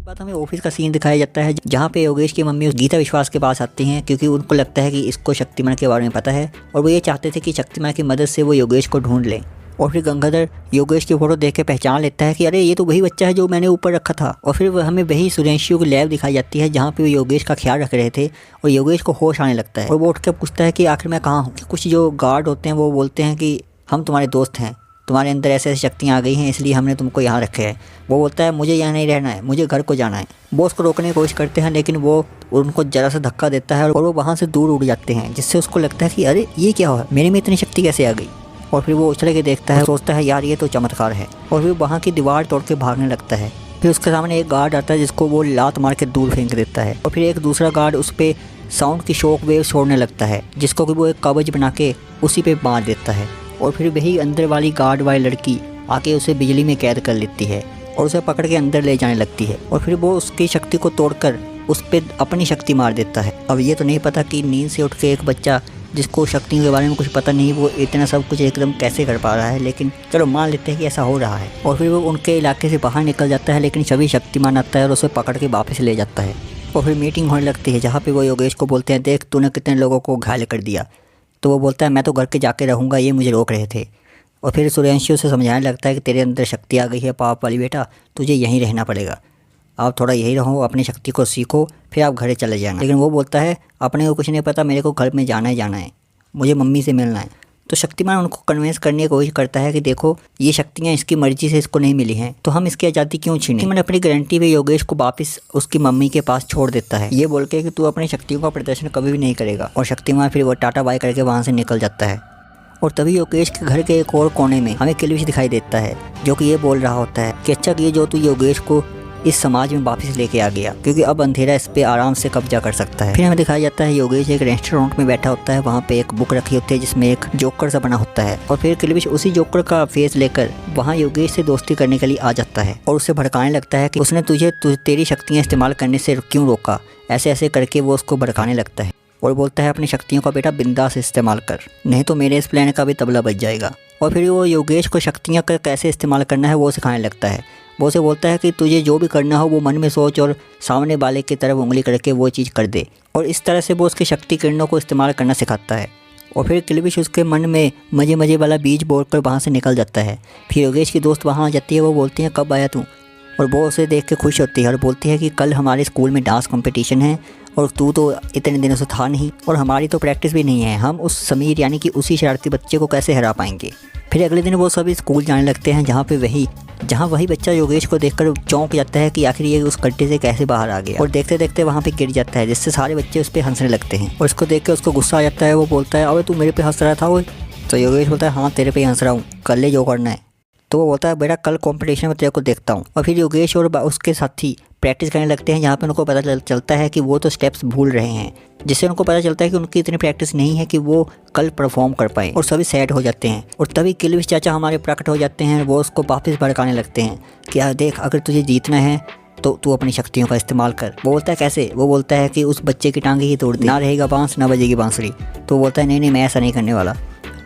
बात हमें ऑफिस का सीन दिखाया जाता है जहाँ पे योगेश की मम्मी उस गीता विश्वास के पास आती हैं क्योंकि उनको लगता है कि इसको शक्तिमान के बारे में पता है और वो ये चाहते थे कि शक्तिमान की मदद से वो योगेश को ढूंढ लें। और फिर गंगाधर योगेश की फ़ोटो देख के पहचान लेता है कि अरे ये तो वही बच्चा है जो मैंने ऊपर रखा था। और फिर हमें वही सुरेंशियों की लैब दिखाई जाती है जहाँ पे वो योगेश का ख्याल रख रहे थे और योगेश को होश आने लगता है और वो उठ के पूछता है कि आखिर मैं कहाँ हूँ। कुछ जो गार्ड होते हैं वो बोलते हैं कि हम तुम्हारे दोस्त हैं, तुम्हारे अंदर ऐसे ऐसी शक्तियाँ आ गई हैं इसलिए हमने तुमको यहाँ रखे हैं। वो बोलता है मुझे यहाँ नहीं रहना है, मुझे घर को जाना है। वो उसको रोकने की कोशिश करते हैं लेकिन वो उनको जरा सा धक्का देता है और वो वहाँ से दूर उड़ जाते हैं, जिससे उसको लगता है कि अरे ये क्या हुआ, मेरे में इतनी शक्ति कैसे आ गई। और फिर वो उछल के देखता है, सोचता है यार ये तो चमत्कार है और फिर वहाँ की दीवार तोड़ के भागने लगता है। फिर उसके सामने एक गार्ड आता है जिसको वो लात मार के दूर फेंक देता है और फिर एक दूसरा गार्ड उस पर साउंड की शॉक वेव छोड़ने लगता है जिसको कि वो एक कवच बना के उसी पे मार देता है। और फिर वही अंदर वाली गार्ड वाली लड़की आके उसे बिजली में कैद कर लेती है और उसे पकड़ के अंदर ले जाने लगती है और फिर वो उसकी शक्ति को तोड़कर उस पर अपनी शक्ति मार देता है। अब ये तो नहीं पता कि नींद से उठ के एक बच्चा जिसको शक्तियों के बारे में कुछ पता नहीं वो इतना सब कुछ एकदम कैसे कर पा रहा है, लेकिन चलो मान लेते हैं कि ऐसा हो रहा है। और फिर वो उनके इलाके से बाहर निकल जाता है लेकिन सभी शक्तिमान आता है और उसे पकड़ के वापस ले जाता है। और फिर मीटिंग होने लगती है जहाँ पे वो योगेश को बोलते हैं देख तूने कितने लोगों को घायल कर दिया। तो वो बोलता है मैं तो घर के जाके रहूँगा, ये मुझे रोक रहे थे। और फिर सूर्यवंशी उसे समझाने लगता है कि तेरे अंदर शक्ति आ गई है पाप वाली बेटा, तुझे यहीं रहना पड़ेगा, आप थोड़ा यही रहो, अपनी शक्ति को सीखो, फिर आप घर चले जाना। लेकिन वो बोलता है अपने को कुछ नहीं पता, मेरे को घर में जाना है, मुझे मम्मी से मिलना है। तो शक्तिमान उनको कन्विंस करने की कोशिश करता है कि देखो ये शक्तियाँ इसकी मर्जी से इसको नहीं मिली हैं तो हम इसकी आज़ादी क्यों छीनें। शक्तिमान अपनी गारंटी पे योगेश को वापस उसकी मम्मी के पास छोड़ देता है ये बोल के कि तू अपनी शक्तियों का प्रदर्शन कभी भी नहीं करेगा। और शक्तिमान फिर वो टाटा बाय करके वहाँ से निकल जाता है। और तभी योगेश के घर के एक और कोने में हमें किलविश दिखाई देता है जो कि ये बोल रहा होता है कि अच्छा कि जो तू योगेश को इस समाज में वापस लेके आ गया क्योंकि अब अंधेरा इस पे आराम से कब्जा कर सकता है। फिर हमें दिखाया जाता है योगेश एक रेस्टोरेंट में बैठा होता है, वहाँ पे एक बुक रखी होती है जिसमें एक जोकर सा बना होता है और फिर किलविश उसी जोकर का फेस लेकर वहाँ योगेश से दोस्ती करने के लिए आ जाता है और उसे भड़काने लगता है कि उसने तुझे तेरी शक्तियाँ इस्तेमाल करने से क्यों रोका। ऐसे ऐसे करके वो उसको भड़काने लगता है और बोलता है अपनी शक्तियों का बेटा बिंदास इस्तेमाल कर, नहीं तो मेरे इस प्लान का भी तबला बज जाएगा। और फिर वो योगेश को शक्तियाँ का कैसे इस्तेमाल करना है वो सिखाने लगता है। वो उसे बोलता है कि तुझे जो भी करना हो वो मन में सोच और सामने वाले की तरफ उंगली करके वो चीज़ कर दे। और इस तरह से वो उसकी शक्ति किरणों को इस्तेमाल करना सिखाता है। और फिर किलविश उसके मन में मज़े मज़े वाला बीज बोल कर वहाँ से निकल जाता है। फिर योगेश की दोस्त वहाँ आ जाती है, वो बोलती है कब आया तू, और वो उसे देख के खुश होती है और बोलती है कि कल हमारे स्कूल में डांस कंपटीशन है और तू तो इतने दिनों से था नहीं और हमारी तो प्रैक्टिस भी नहीं है, हम उस समीर यानी कि उसी शरारती बच्चे को कैसे हरा पाएंगे। फिर अगले दिन वो सभी स्कूल जाने लगते हैं जहाँ वही बच्चा योगेश को देखकर चौंक जाता है कि आखिर ये उस गड्ढे से कैसे बाहर आ गया और देखते देखते वहाँ पे गिर जाता है जिससे सारे बच्चे उस पर हंसने लगते हैं और इसको देख के उसको गुस्सा आ जाता है। वो बोलता है अबे तू मेरे पे हंस रहा था वो। तो योगेश बोलता है हाँ तेरे पे हंस रहा हूँ, कर ले जो करना है। तो वो बोलता है बेटा कल कंपटीशन में तेरे को देखता हूँ। और फिर योगेश और उसके साथी प्रैक्टिस करने लगते हैं जहाँ पे उनको पता चलता है कि वो तो स्टेप्स भूल रहे हैं, जिससे उनको पता चलता है कि उनकी इतनी प्रैक्टिस नहीं है कि वो कल परफॉर्म कर पाए और सभी सैड हो जाते हैं। और तभी किलविश चाचा हमारे प्रकट हो जाते हैं, वो उसको वापस भड़काने लगते हैं कि यार देख अगर तुझे जीतना है तो तू अपनी शक्तियों का इस्तेमाल कर। वो बोलता है कैसे, वो बोलता है कि उस बच्चे की टांगे ही तोड़ दे, ना रहेगा बांस ना बजेगी बांसुरी। तो बोलता है नहीं मैं ऐसा नहीं करने वाला।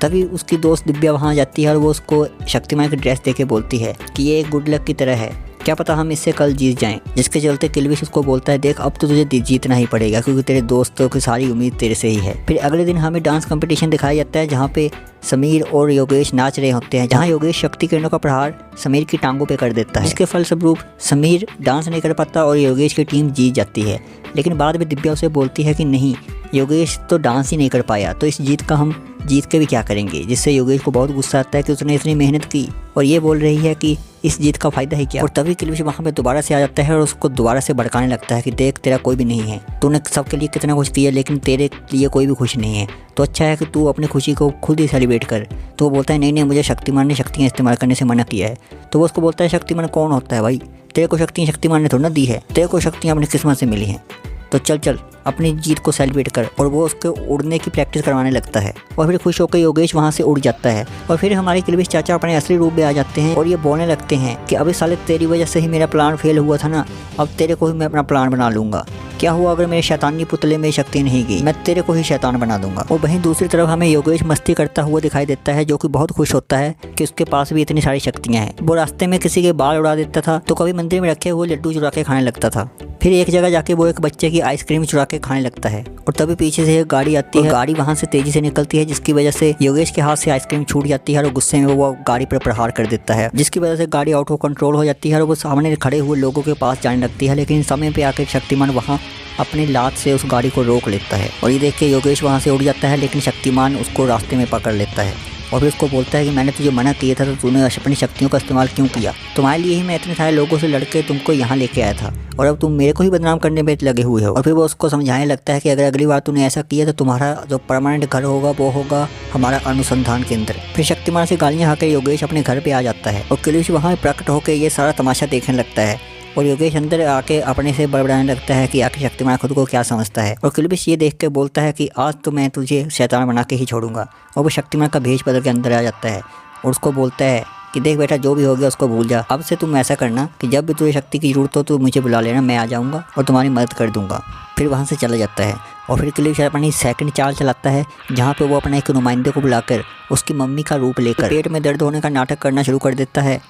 तभी उसकी दोस्त दिव्या वहाँ जाती है और वो उसको शक्तिमान की ड्रेस देके बोलती है कि ये एक गुड लक की तरह है, क्या पता हम इससे कल जीत जाएं। जिसके चलते किलविश उसको बोलता है देख अब तो तुझे जीतना ही पड़ेगा क्योंकि तेरे दोस्तों की सारी उम्मीद तेरे से ही है। फिर अगले दिन हमें डांस कंपटीशन दिखाया जाता है जहाँ पे समीर और योगेश नाच रहे होते हैं, जहाँ योगेश शक्ति किरणों का प्रहार समीर की टांगों पे कर देता है, जिसके फलस्वरूप समीर डांस नहीं कर पाता और योगेश की टीम जीत जाती है। लेकिन बाद में दिव्या उसे बोलती है कि नहीं योगेश तो डांस ही नहीं कर पाया तो इस जीत का हम जीत के भी क्या करेंगे, जिससे योगेश को बहुत गुस्सा आता है कि उसने इतनी मेहनत की और ये बोल रही है कि इस जीत का फ़ायदा ही क्या। और तभी किलविश वहाँ पे दोबारा से आ जाता है और उसको दोबारा से भड़काने लगता है कि देख तेरा कोई भी नहीं है, तूने सबके लिए कितना कुछ किया लेकिन तेरे लिए कोई भी खुशी नहीं है, तो अच्छा है कि तू अपनी खुशी को खुद ही सेलिब्रेट कर। तो वो बोलता है नहीं मुझे शक्तिमान ने शक्तियाँ इस्तेमाल करने से मना किया है। तो वो उसको बोलता है शक्तिमान कौन होता है भाई, तेरे को शक्तियाँ शक्तिमान ने थोड़ा ना दी है, तेरे को शक्तियाँ अपनी किस्मत से मिली हैं, तो चल अपनी जीत को सेलिब्रेट कर, और वो उसको उड़ने की प्रैक्टिस करवाने लगता है। और फिर खुश होकर योगेश वहाँ से उड़ जाता है। और फिर हमारे किल्विश चाचा अपने असली रूप में आ जाते हैं और ये बोलने लगते हैं कि अभी साले तेरी वजह से ही मेरा प्लान फेल हुआ था ना, अब तेरे को ही मैं अपना प्लान बना लूंगा। क्या हुआ अगर मेरे शैतानी पुतले में शक्ति नहीं गई, मैं तेरे को ही शैतान बना दूंगा। और वहीं दूसरी तरफ हमें योगेश मस्ती करता हुआ दिखाई देता है, जो कि बहुत खुश होता है कि उसके पास भी इतनी सारी शक्तियां हैं। वो रास्ते में किसी के बाल उड़ा देता था, तो कभी मंदिर में रखे हुए लड्डू चुरा के खाने लगता था। फिर एक जगह जाके वो एक बच्चे की आइसक्रीम चुरा के खाने लगता है, और तभी पीछे से एक गाड़ी आती है। गाड़ी वहाँ से तेजी से निकलती है, जिसकी वजह से योगेश के हाथ से आइसक्रीम छूट जाती है और गुस्से में वो गाड़ी पर प्रहार कर देता है, जिसकी वजह से गाड़ी आउट ऑफ कंट्रोल हो जाती है और वो सामने खड़े हुए लोगों के पास जाने लगती है। लेकिन समय पे आकर शक्तिमान वहाँ अपनी लात से उस गाड़ी को रोक लेता है, और ये देख के योगेश वहाँ से उड़ जाता है। लेकिन शक्तिमान उसको रास्ते में पकड़ लेता है और फिर उसको बोलता है कि मैंने तुझे मना किया था, तो तूने अपनी शक्तियों का इस्तेमाल क्यों किया? तुम्हारे लिए ही मैं इतने सारे लोगों से लड़के तुमको यहाँ लेके आया था, और अब तुम मेरे को ही बदनाम करने में लगे हुए हो। और फिर वो उसको समझाने लगता है कि अगर अगली बार तूने ऐसा किया तो तुम्हारा जो परमानेंट घर होगा वो होगा हमारा अनुसंधान केंद्र। फिर शक्तिमान से गालियाँ खाकर योगेश अपने घर पे आ जाता है, और किल्विश वहाँ प्रकट होकर ये सारा तमाशा देखने लगता है। और योगेश अंदर आके अपने से बड़बड़ाने लगता है कि आखिर शक्तिमान खुद को क्या समझता है। और किल्विश ये देख के बोलता है कि आज तो मैं तुझे शैतान बना के ही छोड़ूंगा। और वो शक्तिमान का भेष बदल के अंदर आ जाता है और उसको बोलता है कि देख बेटा, जो भी हो गया उसको भूल जा। अब से तुम ऐसा करना कि जब भी तुझे शक्ति की जरूरत हो तो मुझे बुला लेना, मैं आ जाऊँगा और तुम्हारी मदद कर दूँगा। फिर वहाँ से चला जाता है। और फिर किल्विश अपनी सेकंड चाल चलाता है, जहाँ पे वो अपने एक नुमाइंदे को बुलाकर उसकी मम्मी का रूप लेकर पेट में दर्द होने का नाटक करना शुरू कर देता है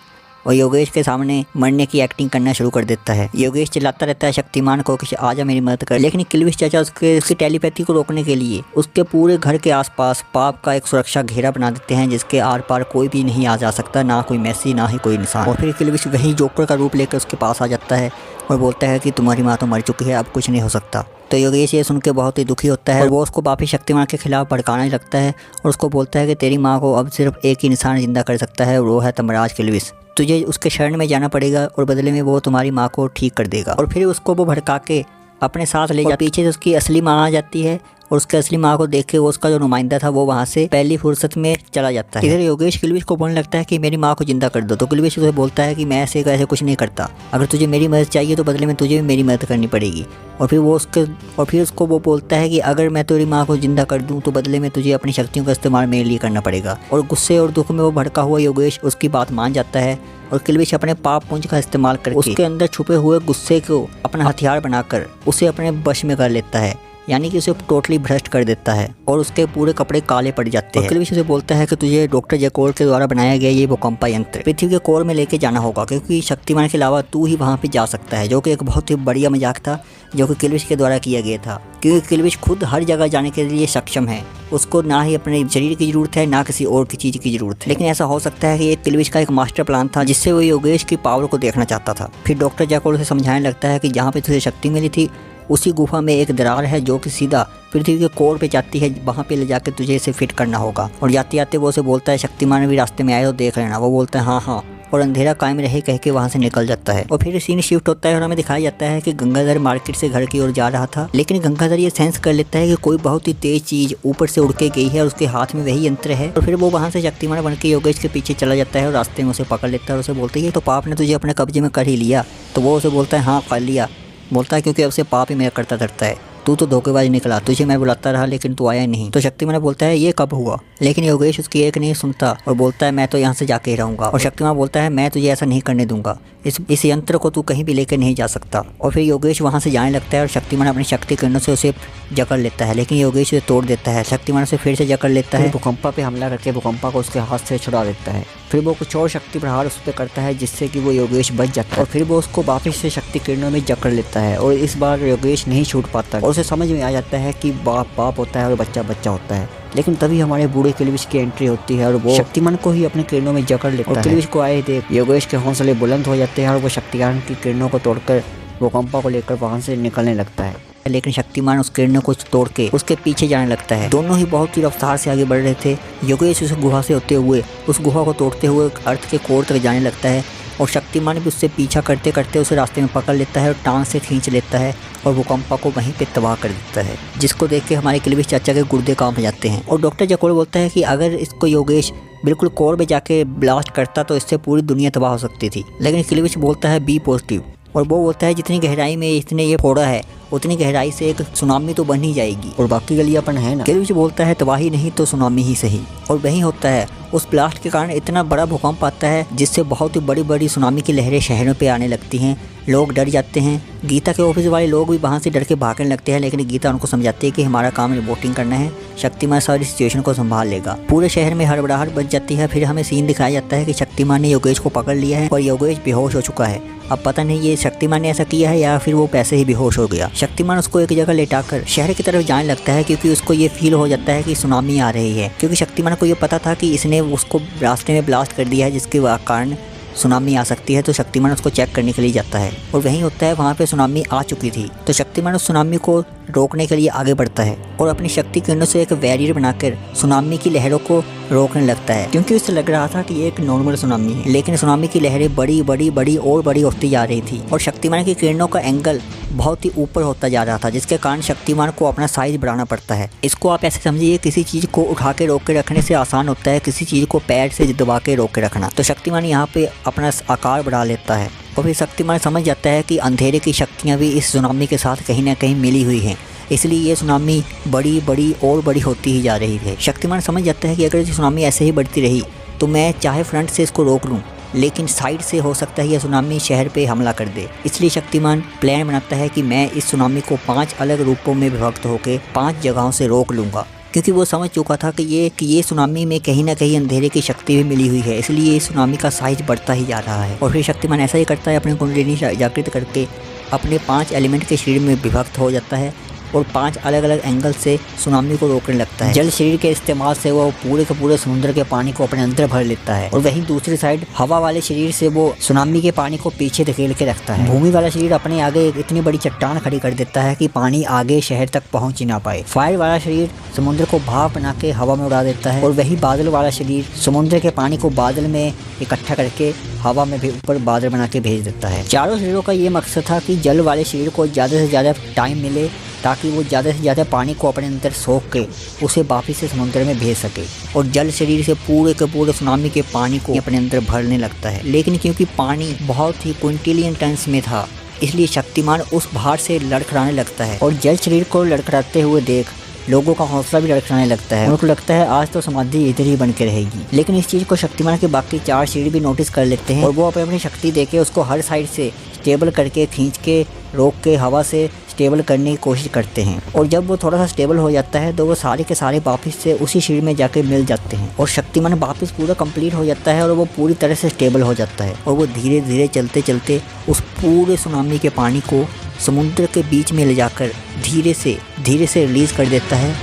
और योगेश के सामने मरने की एक्टिंग करना शुरू कर देता है। योगेश चिल्लाता रहता है शक्तिमान को कि आजा मेरी मदद कर, लेकिन किल्विश चाचा उसकी टेलीपैथी को रोकने के लिए उसके पूरे घर के आसपास पाप का एक सुरक्षा घेरा बना देते हैं, जिसके आर पार कोई भी नहीं आ जा सकता, ना कोई मैसी ना ही कोई इंसान। और फिर किल्विश वही जोकर का रूप लेकर उसके पास आ जाता है और बोलता है कि तुम्हारी माँ तो मर चुकी है, अब कुछ नहीं हो सकता। तो योगेश ये सुन के बहुत ही दुखी होता है और वो उसको वापिस शक्तिमान के खिलाफ भड़काने लगता है और उसको बोलता है कि तेरी माँ को अब सिर्फ एक ही इंसान जिंदा कर सकता है, वो है तमराज किल्विश। तुझे उसके शरण में जाना पड़ेगा और बदले में वो तुम्हारी माँ को ठीक कर देगा। और फिर उसको वो भड़का के अपने साथ ले जाता। पीछे से उसकी असली माँ आ जाती है और उसके असली माँ को देख के वो उसका जो नुमाइंदा था वो वहाँ से पहली फुर्सत में चला जाता है। इधर योगेश किल्विश को बोलने लगता है कि मेरी माँ को जिंदा कर दो। तो किल्विश उसे बोलता है कि मैं ऐसे कुछ नहीं करता, अगर तुझे मेरी मदद चाहिए तो बदले में तुझे भी मेरी मदद करनी पड़ेगी। और फिर उसको वो बोलता है कि अगर मैं तेरी माँ को जिंदा कर दूँ तो बदले में तुझे अपनी शक्तियों का इस्तेमाल मेरे लिए करना पड़ेगा। और गुस्से और दुख में वो भड़का हुआ योगेश उसकी बात मान जाता है और किल्विश अपने पाप पुंज का इस्तेमाल करके उसके अंदर छुपे हुए गुस्से को अपना हथियार बनाकर उसे अपने वश में कर लेता है, यानी कि उसे टोटली भ्रष्ट कर देता है और उसके पूरे कपड़े काले पड़ जाते हैं। किल्विश उसे बोलता है कि तुझे डॉक्टर जैकोर के द्वारा बनाया गया ये भूकंपा यंत्र पृथ्वी के कोर में लेके जाना होगा, क्योंकि शक्तिमान के अलावा तू ही वहाँ पे जा सकता है, जो कि एक बहुत ही बढ़िया मजाक था जो कि किल्विश के द्वारा किया गया था। क्योंकि किल्विश खुद हर जगह जाने के लिए सक्षम है, उसको ना ही अपने शरीर की जरूरत है ना किसी और की चीज़ की जरूरत है। लेकिन ऐसा हो सकता है कि ये किल्विश का एक मास्टर प्लान था जिससे वो योगेश की पावर को देखना चाहता था। फिर डॉक्टर जैकोर उसे समझाने लगता है कि जहाँ पे तुझे शक्ति मिली थी उसी गुफा में एक दरार है जो कि सीधा पृथ्वी के कोर पे जाती है, वहाँ पे ले जाकर तुझे इसे फिट करना होगा। और जाते जाते वो उसे बोलता है शक्तिमान भी रास्ते में आए तो देख लेना। वो बोलता है हाँ हाँ, और अंधेरा कायम रहे कह के वहाँ से निकल जाता है। और फिर सीन शिफ्ट होता है और हमें दिखाया जाता है कि गंगाधर मार्केट से घर की ओर जा रहा था, लेकिन गंगाधर ये सेंस कर लेता है कि कोई बहुत ही तेज चीज ऊपर से उड़ के गई है और उसके हाथ में वही यंत्र है। और फिर वो वहाँ से शक्तिमान बन के योगेश के पीछे चला जाता है और रास्ते में उसे पकड़ लेता है और उसे बोलता है तो पाप ने तुझे अपने कब्जे में कर ही लिया। तो वो उसे बोलता है हाँ कर लिया। बोलता है क्योंकि अब से पाप ही मेरा करता धरता है, तू तो धोखेबाज निकला, तुझे मैं बुलाता रहा लेकिन तू आया नहीं। तो शक्तिमान बोलता है ये कब हुआ, लेकिन योगेश उसकी एक नहीं सुनता और बोलता है मैं तो यहाँ से जाके ही रहूँगा। और शक्तिमान बोलता है मैं तुझे ऐसा नहीं करने दूंगा, इस यंत्र को तू कहीं भी लेकर नहीं जा सकता। और फिर योगेश वहाँ से जाने लगता है और शक्तिमान अपनी शक्ति किरणों से उसे जकड़ लेता है, लेकिन योगेश उसे तोड़ देता है। शक्तिमान उसे फिर से जकड़ लेता है, भूकंपा पे हमला करके भूकंपा को उसके हाथ से छुड़ा देता है। फिर वो कुछ और शक्ति प्रहार उस पर करता है जिससे कि वो योगेश बच जाता है और फिर वो उसको वापस से शक्ति किरणों में जकड़ लेता है। और इस बार योगेश नहीं छूट पाता और उसे समझ में आ जाता है कि बाप बाप होता है और बच्चा बच्चा होता है। लेकिन तभी हमारे बूढ़े किल्विश की एंट्री होती है और वो शक्तिमान को ही अपने किरणों में जकड़ लेता है। किल्विश को आए देख योगेश के हौसले बुलंद हो जाते हैं और वो शक्तिमान की किरणों को तोड़कर भूकंपा को लेकर वहाँ से निकलने लगता है। लेकिन शक्तिमान उस किरणों को तोड़ के उसके पीछे जाने लगता है। दोनों ही बहुत ही रफ्तार से आगे बढ़ रहे थे। योगेश उस गुहा से होते हुए उस गुहा को तोड़ते हुए अर्थ के कोर तक जाने लगता है और शक्तिमान भी उससे पीछा करते करते उसे रास्ते में पकड़ लेता है और टांग से खींच लेता है और भूकंपा को वहीं पे तबाह कर देता है, जिसको देख के हमारे किल्विश चाचा के गुर्दे कांप जाते हैं। और डॉक्टर जैकोर बोलता है कि अगर इसको योगेश बिल्कुल कोर में जाके ब्लास्ट करता तो इससे पूरी दुनिया तबाह हो सकती थी। लेकिन किल्विश बोलता है बी पॉजिटिव और वो बोलता है जितनी गहराई में इसने ये फोड़ा है उतनी गहराई से एक सुनामी तो बन ही जाएगी और बाकी गलियापन है ना। केलविच बोलता है तबाही नहीं तो सुनामी ही सही। और वही होता है, उस ब्लास्ट के कारण इतना बड़ा भूकंप आता है जिससे बहुत ही बड़ी बड़ी सुनामी की लहरें शहरों पे आने लगती हैं। लोग डर जाते हैं। गीता के ऑफिस वाले लोग भी वहाँ से डर के भागने लगते हैं, लेकिन गीता उनको समझाती है कि हमारा काम रिपोर्टिंग करना है, शक्तिमान सारी सिचुएशन को संभाल लेगा। पूरे शहर में हड़बड़ाहट बच जाती है। फिर हमें सीन दिखाया जाता है कि शक्तिमान ने योगेश को पकड़ लिया है और योगेश बेहोश हो चुका है। अब पता नहीं ये शक्तिमान ने ऐसा किया है या फिर वो पैसे ही बेहोश हो गया। शक्तिमान उसको एक जगह लेटाकर शहर की तरफ जाने लगता है क्योंकि उसको ये फील हो जाता है कि सुनामी आ रही है, क्योंकि शक्तिमान को ये पता था कि इसने उसको रास्ते में ब्लास्ट कर दिया है जिसके कारण सुनामी आ सकती है। तो शक्तिमान उसको चेक करने के लिए जाता है और वहीं होता है वहाँ पे सुनामी आ चुकी थी। तो शक्तिमान उस सुनामी को रोकने के लिए आगे बढ़ता है और अपनी शक्ति किरणों से एक बैरियर बनाकर सुनामी की लहरों को रोकने लगता है, क्योंकि उसे लग रहा था कि ये एक नॉर्मल सुनामी है, लेकिन सुनामी की लहरें बड़ी बड़ी बड़ी और बड़ी होती जा रही थी और शक्तिमान की किरणों का एंगल बहुत ही ऊपर होता जा रहा था, जिसके कारण शक्तिमान को अपना साइज बढ़ाना पड़ता है। इसको आप ऐसे समझिए, किसी चीज़ को उठा के रोक के रखने से आसान होता है किसी चीज़ को पैर से दबा के रोक के रखना। तो शक्तिमान यहाँ पे अपना आकार बढ़ा लेता है और फिर शक्तिमान समझ जाता है कि अंधेरे की शक्तियाँ भी इस सुनामी के साथ कहीं ना कहीं मिली हुई हैं, इसलिए ये सुनामी बड़ी बड़ी और बड़ी होती ही जा रही है। शक्तिमान समझ जाता है कि अगर ये सुनामी ऐसे ही बढ़ती रही तो मैं चाहे फ्रंट से इसको रोक लूँ, लेकिन साइड से हो सकता है यह सुनामी शहर पे हमला कर दे। इसलिए शक्तिमान प्लान बनाता है कि मैं इस सुनामी को 5 अलग रूपों में विभक्त होकर 5 जगहों से रोक लूँगा, क्योंकि वो समझ चुका था कि ये सुनामी में कहीं ना कहीं अंधेरे की शक्ति भी मिली हुई है, इसलिए इस सुनामी का साइज बढ़ता ही जा रहा है। और फिर शक्तिमान ऐसा ही करता है, अपनी कुंडलिनी जागृत करके अपने 5 एलिमेंट के शरीर में विभक्त हो जाता है और 5 अलग अलग एंगल से सुनामी को रोकने लगता है। जल शरीर के इस्तेमाल से वो पूरे के पूरे समुद्र के पानी को अपने अंदर भर लेता है और वहीं दूसरी साइड हवा वाले शरीर से वो सुनामी के पानी को पीछे धकेल के रखता है। भूमि वाला शरीर अपने आगे एक इतनी बड़ी चट्टान खड़ी कर देता है कि पानी आगे शहर तक पहुंच ही ना पाए। फायर वाला शरीर समुद्र को भाप बना के हवा में उड़ा देता है और वही बादल वाला शरीर समुद्र के पानी को बादल में इकट्ठा करके हवा में भी ऊपर बादल बना के भेज देता है। चारों शरीरों का ये मकसद था कि जल वाले शरीर को ज़्यादा से ज़्यादा टाइम मिले ताकि वो ज़्यादा से ज़्यादा पानी को अपने अंदर सोख के उसे वापस से समुद्र में भेज सके और जल शरीर से पूरे के पूरे सुनामी के पानी को अपने अंदर भरने लगता है। लेकिन क्योंकि पानी बहुत ही क्विंटिलियन टन्स में था, इसलिए शक्तिमान उस भार से लड़खड़ाने लगता है और जल शरीर को लड़खड़ाते हुए देख लोगों का हौसला भी लड़खड़ाने लगता है। उनको लगता है आज तो समाधि इधर ही बन के रहेगी। लेकिन इस चीज़ को शक्तिमान के बाकी 4 शरीर भी नोटिस कर लेते हैं और वो अपनी शक्ति देके उसको हर साइड से स्टेबल करके खींच के रोक के हवा से स्टेबल करने की कोशिश करते हैं। और जब वो थोड़ा सा स्टेबल हो जाता है तो वो सारे के सारे वापस से उसी शरीर में जाके मिल जाते हैं और शक्तिमान वापस पूरा कंप्लीट हो जाता है और वो पूरी तरह से स्टेबल हो जाता है और वो धीरे धीरे चलते चलते उस पूरे सुनामी के पानी को समुद्र के बीच में ले जाकर धीरे से रिलीज कर देता है।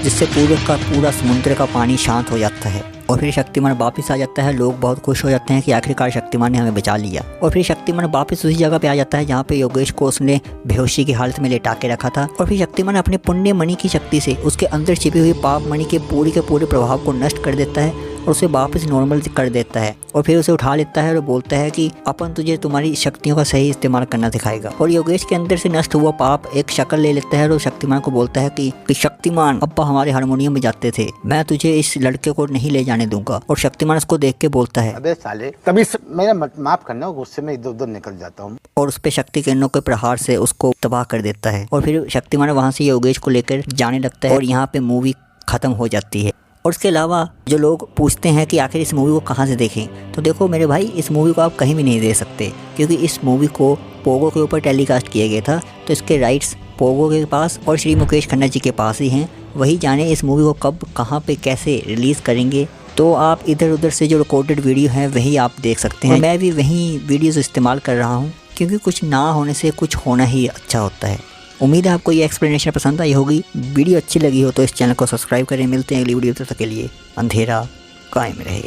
जिससे पूरे का पूरा समुद्र का पानी शांत हो जाता है और फिर शक्तिमान वापस आ जाता है। लोग बहुत खुश हो जाते हैं कि आखिरकार शक्तिमान ने हमें बचा लिया। और फिर शक्तिमान वापस उसी जगह पे आ जाता है जहाँ पे योगेश को उसने बेहोशी की हालत में लेटा के रखा था और फिर शक्तिमान अपने पुण्य मणि की शक्ति से उसके अंदर छिपी हुई पाप मणि के पूरे प्रभाव को नष्ट कर देता है और उसे वापस नॉर्मल कर देता है और फिर उसे उठा लेता है और बोलता है कि अपन तुझे तुम्हारी शक्तियों का सही इस्तेमाल करना सिखाएगा। और योगेश के अंदर से नष्ट हुआ पाप एक शक्ल ले लेता है और शक्तिमान को बोलता है कि शक्तिमान अब्बा हमारे हारमोनियम में जाते थे, मैं तुझे इस लड़के को नहीं ले जाने दूंगा। और शक्तिमान उसको देख के बोलता है अबे साले तभी मेरा माफ करना, गुस्से में इधर उधर निकल जाता हूँ और उस पे शक्ति किरणों के प्रहार से उसको तबाह कर देता है। और फिर शक्तिमान वहाँ से योगेश को लेकर जाने लगता है और यहाँ पे मूवी खत्म हो जाती है। और उसके अलावा जो लोग पूछते हैं कि आखिर इस मूवी को कहाँ से देखें, तो देखो मेरे भाई, इस मूवी को आप कहीं भी नहीं दे सकते क्योंकि इस मूवी को पोगो के ऊपर टेलीकास्ट किया गया था, तो इसके राइट्स पोगो के पास और श्री मुकेश खन्ना जी के पास ही हैं। वही जाने इस मूवी को कब कहाँ पे कैसे रिलीज़ करेंगे। तो आप इधर उधर से जो रिकॉर्डेड वीडियो हैं वही आप देख सकते हैं। मैं भी वही वीडियोस इस्तेमाल कर रहा हूँ क्योंकि कुछ ना होने से कुछ होना ही अच्छा होता है। उम्मीद है आपको ये एक्सप्लेनेशन पसंद आई होगी। वीडियो अच्छी लगी हो तो इस चैनल को सब्सक्राइब करें। मिलते हैं अगली वीडियो, तब तक के लिए अंधेरा कायम रहे।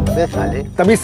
अबे साले तभी